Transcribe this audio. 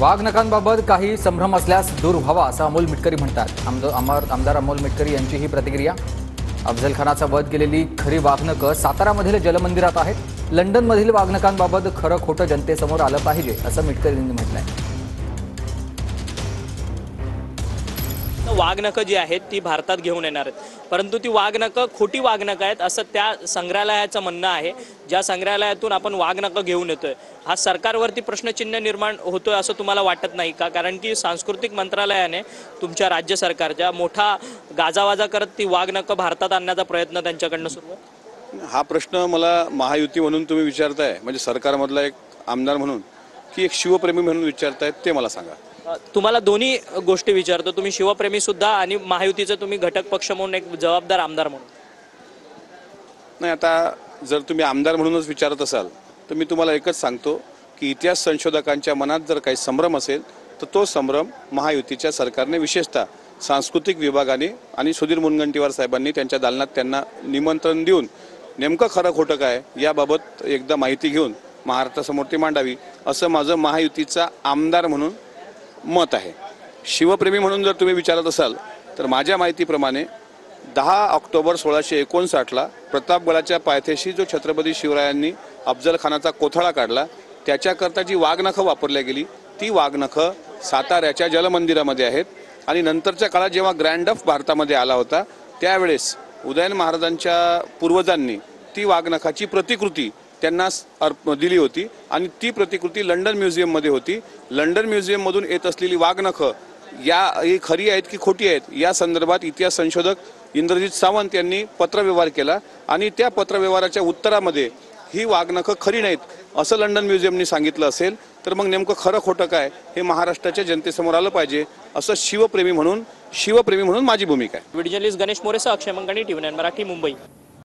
वाघनखांबाबत काही संभ्रम असल्यास दूर व्हावा असं अमोल मिटकरी म्हणतात। आमदार अमोल मिटकरी यांची ही प्रतिक्रिया। अफजल खानाचा वध केलेली खरी वाघनखं सातारामधील जलमंदिरात आहेत। लंडनमधील वाघनखांबाबत खरं खोटं जनतेसमोर आलं पाहिजे असं मिटकरी यांनी म्हटलंय। वाघनखं जी आहेत ती भारतात घेऊन येणार आहेत, परंतु ती वाघनखं खोटी वाघनखं आहेत असं त्या संग्रहालयाचं म्हणणं आहे। ज्या संग्रहालयातून आपण वाघनखं घेऊन येतोय हा सरकारवरती प्रश्नचिन्ह निर्माण होतोय असं तुम्हाला वाटत नाही का? कारण की सांस्कृतिक मंत्रालयाने तुमच्या राज्य सरकारच्या मोठा गाजावाजा करत ती वाघनखं भारतात आणण्याचा प्रयत्न त्यांच्याकडनं सुरू आहे। हा प्रश्न मला महायुती म्हणून तुम्ही विचारताय, म्हणजे सरकारमधला एक आमदार म्हणून की एक शिवप्रेमी म्हणून विचारतायत ते मला सांगा। तुम्हाला दोन्ही गोष्टी विचारतो, तुम्ही शिवप्रेमी सुद्धा आणि महायुतीचे तुम्ही घटक पक्ष म्हणून एक जबाबदार आमदार म्हणून। नाही, आता जर तुम्ही आमदार म्हणूनच विचारत असाल तर मी तुम्हाला एकच सांगतो की इतिहास संशोधकांच्या मनात जर काही संभ्रम असेल तर तो संभ्रम महायुतीच्या सरकारने विशेषतः सांस्कृतिक विभागाने आणि सुधीर मुनगंटीवार साहेबांनी त्यांच्या दालनात त्यांना निमंत्रण देऊन नेमकं खरं खोटं काय याबाबत एकदा माहिती घेऊन महाराष्ट्रासमोर ती मांडावी असं माझं महायुतीचा आमदार म्हणून मत आहे। शिवप्रेमी म्हणून जर तुम्ही विचारत असाल तर माझ्या माहितीप्रमाणे 10 ऑक्टोबर 1659ला प्रतापगडाच्या पायथ्याशी जो छत्रपती शिवरायांनी अफजल खानाचा कोथळा काढला त्याच्याकरता जी वाघनखं वापरल्या गेली ती वाघनखं साताऱ्याच्या जलमंदिरामध्ये आहेत। आणि नंतरच्या काळात जेव्हा ग्रँड ऑफ भारतामध्ये आला होता त्यावेळेस उदयन महाराजांच्या पूर्वजांनी ती वाघनखाची प्रतिकृती त्यांना दिली होती आणि ती प्रतिकृती लंडन म्युझियममध्ये होती। लंडन म्युझियममधून येत असलेली वाघनखं ही खरी आहेत की खोटी आहेत या संदर्भात इतिहास संशोधक इंद्रजित सावंत यांनी पत्रव्यवहार केला आणि त्या पत्रव्यवहाराच्या उत्तरामध्ये ही वाघनखं खरी नाहीत असं लंडन म्युझियमनी सांगितलं असेल तर मग नेमकं खरं खोटं काय हे महाराष्ट्राच्या जनतेसमोर आलं पाहिजे असं शिवप्रेमी म्हणून माझी भूमिका आहे। व्हिडिओ जर्नलिस्ट गणेश मोरेसह अक्षय मंगणी, TV9 मराठी, मुंबई।